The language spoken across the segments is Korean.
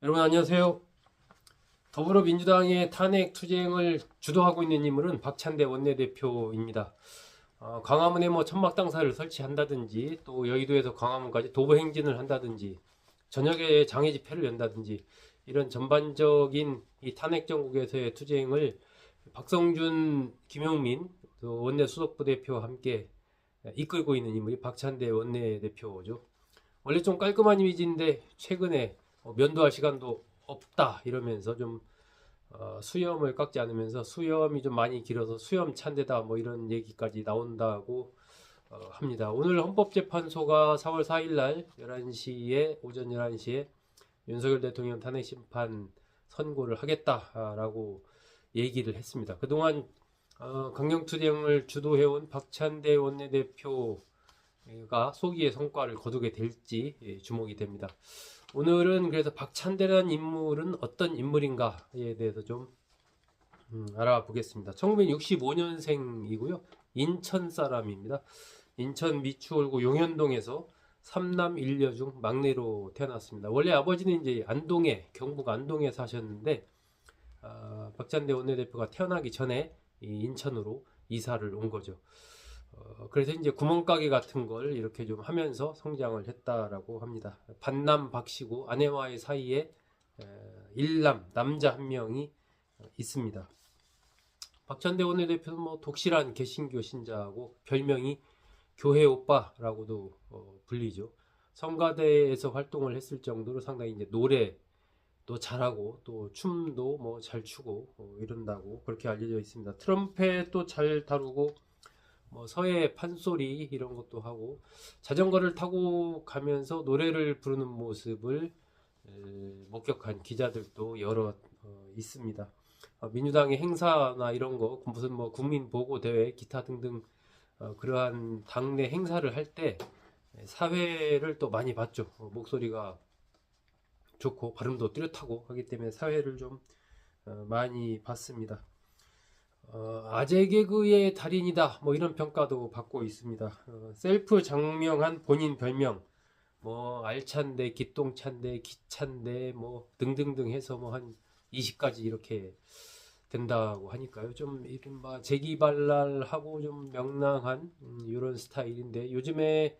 여러분 안녕하세요. 더불어민주당의 탄핵 투쟁을 주도하고 있는 인물은 박찬대 원내대표입니다. 광화문에 뭐 천막당사를 설치한다든지 또 여의도에서 광화문까지 도보 행진을 한다든지 저녁에 장애 집회를 연다든지 이런 전반적인 이 탄핵 정국에서의 투쟁을 박성준, 김용민 또 원내 수석부대표와 함께 이끌고 있는 인물이 박찬대 원내대표죠. 원래 좀 깔끔한 이미지인데 최근에 면도할 시간도 없다 이러면서 좀 수염을 깎지 않으면서 수염이 좀 많이 길어서 수염 찬데다 뭐 이런 얘기까지 나온다고 합니다. 오늘 헌법재판소가 4월 4일 날 11시에 오전 11시에 윤석열 대통령 탄핵 심판 선고를 하겠다라고 얘기를 했습니다. 그동안 강경투쟁을 주도해온 박찬대 원내대표가 소기의 성과를 거두게 될지 주목이 됩니다. 오늘은 그래서 박찬대라는 인물은 어떤 인물인가에 대해서 좀 알아보겠습니다. 1965년생이고요. 인천 사람입니다. 인천 미추홀구 용현동에서 3남 1녀 중 막내로 태어났습니다. 원래 아버지는 이제 안동에, 경북 안동에 사셨는데 박찬대 원내대표가 태어나기 전에 인천으로 이사를 온 거죠. 그래서 이제 구멍가게 같은 걸 이렇게 좀 하면서 성장을 했다라고 합니다. 반남 박씨고 아내와의 사이에 일남 남자 한 명이 있습니다. 박찬대 원내대표는 뭐 독실한 개신교 신자고 별명이 교회 오빠라고도 불리죠. 성가대에서 활동을 했을 정도로 상당히 이제 노래도 잘하고 또 춤도 뭐 잘 추고 이런다고 그렇게 알려져 있습니다. 트럼펫도 잘 다루고 뭐 서예 판소리 이런 것도 하고 자전거를 타고 가면서 노래를 부르는 모습을 목격한 기자들도 여러 있습니다. 민주당의 행사나 이런 거 무슨 뭐 국민보고대회 기타 등등 그러한 당내 행사를 할 때 사회를 또 많이 봤죠. 목소리가 좋고 발음도 뚜렷하고 하기 때문에 사회를 좀 많이 봤습니다. 아재 개그의 달인이다 뭐 이런 평가도 받고 있습니다. 셀프 장명한 본인 별명 뭐 알찬데 기똥찬데 기찬데 뭐 등등등 해서 뭐 한 20가지 이렇게 된다고 하니까요. 좀 이른바 재기발랄하고 좀 명랑한 이런 스타일인데 요즘에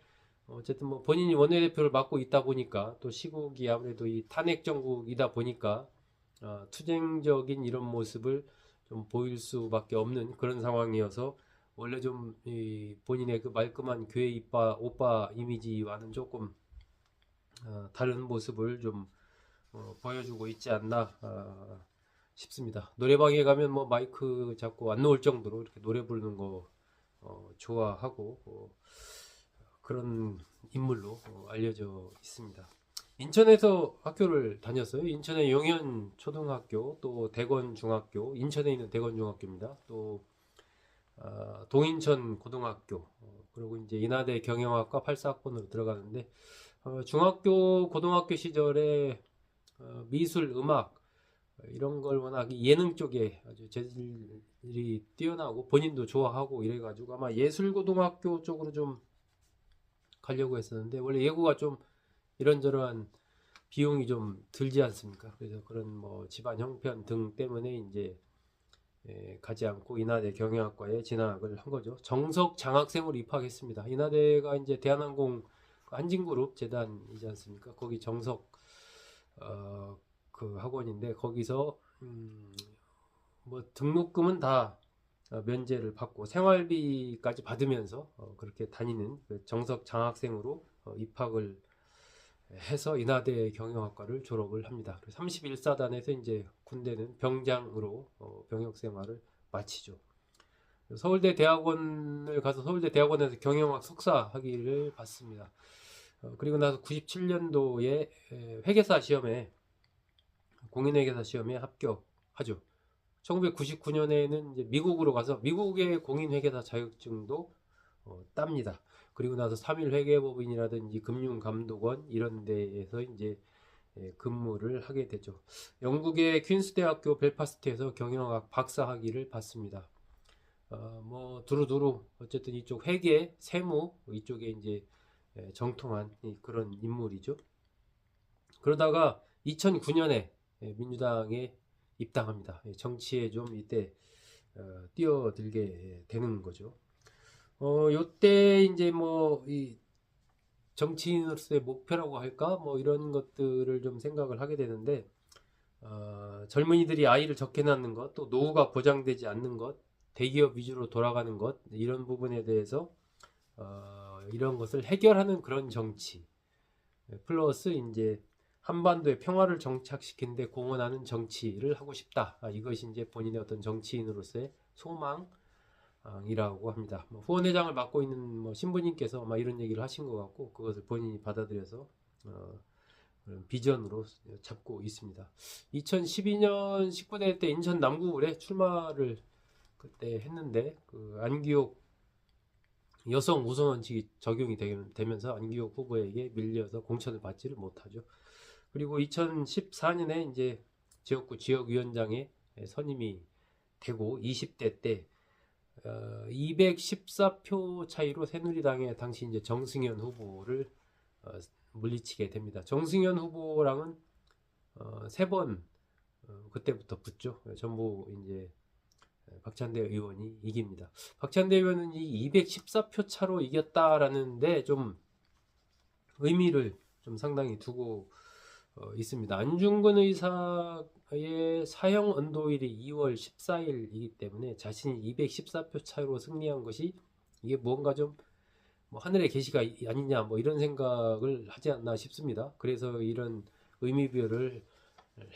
어쨌든 뭐 본인이 원내대표를 맡고 있다 보니까 또 시국이 아무래도 이 탄핵 정국이다 보니까 투쟁적인 이런 모습을 좀 보일 수밖에 없는 그런 상황이어서 원래 좀 본인의 그 말끔한 교회 오빠 이미지와는 조금 다른 모습을 좀 보여주고 있지 않나 싶습니다. 노래방에 가면 뭐 마이크 잡고 안 놓을 정도로 이렇게 노래 부르는 거 좋아하고 그런 인물로 알려져 있습니다. 인천에서 학교를 다녔어요. 인천의 용현 초등학교, 또 대건 중학교, 인천에 있는 대건 중학교입니다. 또 동인천 고등학교, 그리고 이제 인하대 경영학과 84학번으로 들어가는데 중학교, 고등학교 시절에 미술, 음악 이런 걸 워낙 예능 쪽에 아주 재질이 뛰어나고 본인도 좋아하고 이래가지고 아마 예술고등학교 쪽으로 좀 가려고 했었는데 원래 예고가 좀 이런저런 비용이 좀 들지 않습니까? 그래서 그런 뭐 집안 형편 등 때문에 이제 가지 않고 인하대 경영학과에 진학을 한 거죠. 정석 장학생으로 입학했습니다. 인하대가 이제 대한항공 한진그룹 재단이지 않습니까? 거기 정석 그 학원인데 거기서 뭐 등록금은 다 면제를 받고 생활비까지 받으면서 그렇게 다니는 그 정석 장학생으로 입학을 해서 인하대 경영학과를 졸업을 합니다. 31사단에서 이제 군대는 병장으로 병역 생활을 마치죠. 서울대 대학원을 가서 서울대 대학원에서 경영학 석사 학위를 받습니다. 그리고 나서 97년도에 회계사 시험에 공인회계사 시험에 합격하죠. 1999년에는 이제 미국으로 가서 미국의 공인회계사 자격증도 땁니다. 그리고 나서 3일 회계법인이라든지 금융감독원 이런 데에서 이제 근무를 하게 되죠. 영국의 퀸스 대학교 벨파스트에서 경영학 박사 학위를 받습니다. 뭐 두루두루 어쨌든 이쪽 회계, 세무 이쪽에 이제 정통한 그런 인물이죠. 그러다가 2009년에 민주당에 입당합니다. 정치에 좀 이때 뛰어들게 되는 거죠. 요때 이제 뭐 이 정치인으로서의 목표라고 할까 뭐 이런 것들을 좀 생각을 하게 되는데, 젊은이들이 아이를 적게 낳는 것, 또 노후가 보장되지 않는 것, 대기업 위주로 돌아가는 것, 이런 부분에 대해서 이런 것을 해결하는 그런 정치, 플러스 이제 한반도의 평화를 정착시키는데 공헌하는 정치를 하고 싶다. 이것이 이제 본인의 어떤 정치인으로서의 소망이라고 합니다. 뭐 후원회장을 맡고 있는 뭐 신부님께서 막 이런 얘기를 하신 것 같고, 그것을 본인이 받아들여서 비전으로 잡고 있습니다. 2012년 19대 때 인천 남구을에 출마를 그때 했는데, 그 안기옥 여성 우선 원칙이 적용이 되면서 안기옥 후보에게 밀려서 공천을 받지를 못하죠. 그리고 2014년에 이제 지역구 지역위원장에 선임이 되고 20대 때 214표 차이로 새누리당의 당시 이제 정승현 후보를 물리치게 됩니다. 정승현 후보랑은 세 번 그때부터 붙죠. 전부 이제 박찬대 의원이 이깁니다. 박찬대 의원은 이 214표 차로 이겼다라는데 좀 의미를 좀 상당히 두고 있습니다. 안중근 의사의 사형 언도일이 2월 14일이기 때문에 자신이 214표 차로 승리한 것이 이게 뭔가 좀 뭐 하늘의 계시가 아니냐 뭐 이런 생각을 하지 않나 싶습니다. 그래서 이런 의미별을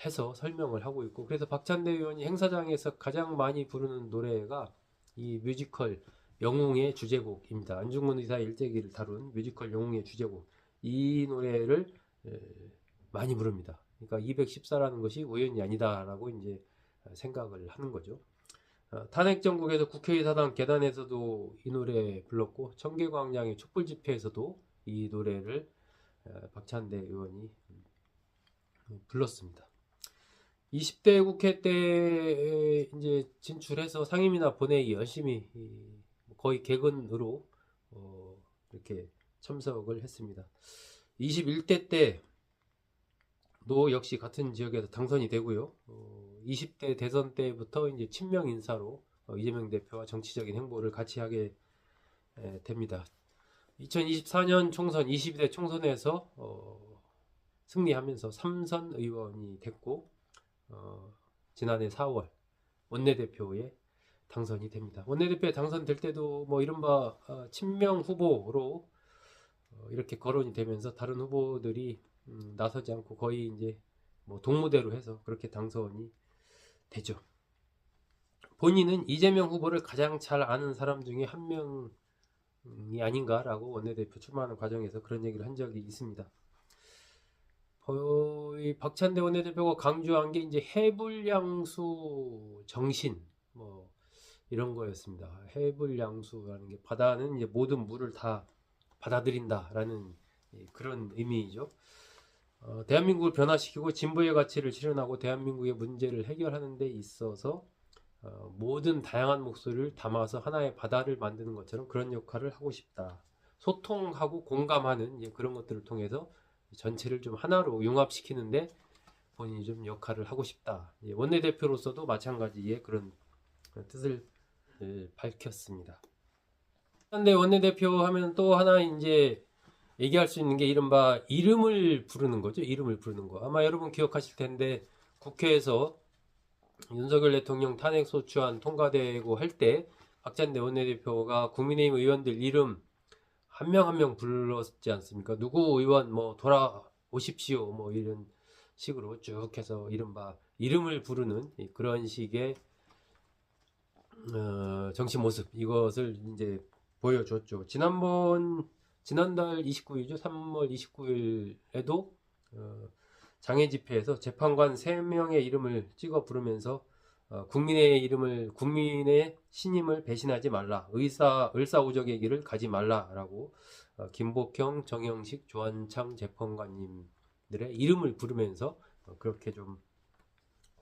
해서 설명을 하고 있고, 그래서 박찬대 의원이 행사장에서 가장 많이 부르는 노래가 이 뮤지컬 영웅의 주제곡입니다. 안중근 의사의 일대기를 다룬 뮤지컬 영웅의 주제곡, 이 노래를 많이 부릅니다. 그러니까 214라는 것이 우연이 아니다라고 이제 생각을 하는 거죠. 탄핵 정국에서 국회의사당 계단에서도 이 노래 불렀고, 청계광장의 촛불 집회에서도 이 노래를 박찬대 의원이 불렀습니다. 20대 국회 때 이제 진출해서 상임이나 본회의 열심히 거의 개근으로 이렇게 참석을 했습니다. 21대 때도 역시 같은 지역에서 당선이 되고요. 20대 대선 때부터 이제 친명 인사로 이재명 대표와 정치적인 행보를 같이 하게 됩니다. 2024년 총선 22대 총선에서 승리하면서 3선 의원이 됐고, 지난해 4월 원내대표에 당선이 됩니다. 원내대표에 당선될 때도 뭐 이른바 친명 후보로 이렇게 거론이 되면서 다른 후보들이 나서지 않고 거의 이제 뭐 동무대로 해서 그렇게 당선이 되죠. 본인은 이재명 후보를 가장 잘 아는 사람 중에 한 명이 아닌가라고 원내대표 출마하는 과정에서 그런 얘기를 한 적이 있습니다. 박찬대 원내대표가 강조한 게 이제 해불양수 정신 뭐 이런 거였습니다. 해불양수라는 게 바다는 이제 모든 물을 다 받아들인다라는 그런 의미이죠. 대한민국을 변화시키고 진보의 가치를 실현하고 대한민국의 문제를 해결하는 데 있어서 모든 다양한 목소리를 담아서 하나의 바다를 만드는 것처럼 그런 역할을 하고 싶다. 소통하고 공감하는 그런 것들을 통해서 전체를 좀 하나로 융합시키는데 본인이 좀 역할을 하고 싶다. 원내대표로서도 마찬가지의 그런 뜻을 밝혔습니다. 그런데 원내대표 하면 또 하나 이제 얘기할 수 있는 게 이른바 이름을 부르는 거죠. 이름을 부르는 거. 아마 여러분 기억하실 텐데 국회에서 윤석열 대통령 탄핵소추안 통과되고 할 때 박찬대 원내대표가 국민의힘 의원들 이름 한 명 한 명 불렀지 않습니까? 누구 의원 뭐 돌아오십시오 뭐 이런 식으로 쭉 해서 이른바 이름을 부르는 그런 식의 정치 모습, 이것을 이제 보여줬죠. 지난달 29일이죠. 3월 29일에도 장애 집회에서 재판관 3명의 이름을 찍어 부르면서 국민의 신임을 배신하지 말라, 을사오적의 길을 가지 말라라고 김복형, 정영식, 조한창 재판관님들의 이름을 부르면서 그렇게 좀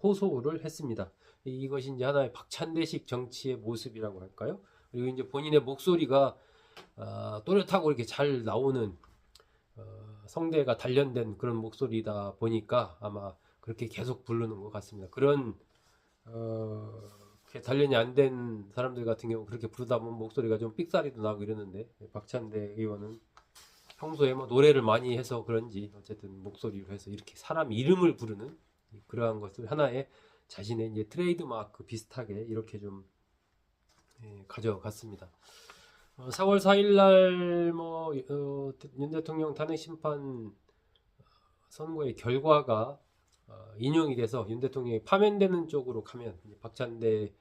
호소를 했습니다. 이것이 이제 하나의 박찬대식 정치의 모습이라고 할까요? 그리고 이제 본인의 목소리가 또렷하고 이렇게 잘 나오는 성대가 단련된 그런 목소리다 보니까 아마 그렇게 계속 부르는 것 같습니다. 그런 이렇게 단련이 안 된 사람들 같은 경우 그렇게 부르다 보면 목소리가 좀 삑사리도 나고 이러는데, 박찬대 의원은 평소에 뭐 노래를 많이 해서 그런지 어쨌든 목소리로 해서 이렇게 사람 이름을 부르는 그러한 것을 하나의 자신의 이제 트레이드 마크 비슷하게 이렇게 좀 가져갔습니다. 4월 4일 날 윤 대통령 탄핵 심판 선고의 결과가 인용이 돼서 윤 대통령이 파면되는 쪽으로 가면 박찬대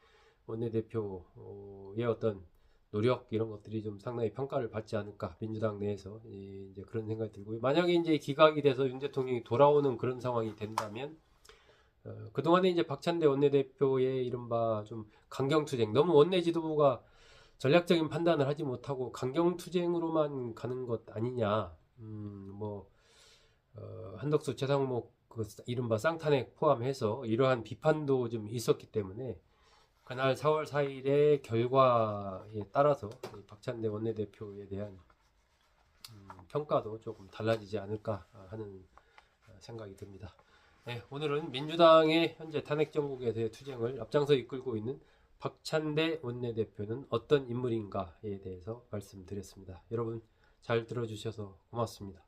원내대표의 어떤 노력 이런 것들이 좀 상당히 평가를 받지 않을까, 민주당 내에서 이제 그런 생각이 들고요. 만약에 이제 기각이 돼서 윤 대통령이 돌아오는 그런 상황이 된다면 그동안에 이제 박찬대 원내대표의 이른바 좀 강경투쟁, 너무 원내 지도부가 전략적인 판단을 하지 못하고 강경투쟁으로만 가는 것 아니냐, 한덕수 최상목 그 이른바 쌍탄핵 포함해서 이러한 비판도 좀 있었기 때문에 그날 4월 4일의 결과에 따라서 박찬대 원내대표에 대한 평가도 조금 달라지지 않을까 하는 생각이 듭니다. 네, 오늘은 민주당의 현재 탄핵 정국에 대해 투쟁을 앞장서 이끌고 있는 박찬대 원내대표는 어떤 인물인가에 대해서 말씀드렸습니다. 여러분 잘 들어주셔서 고맙습니다.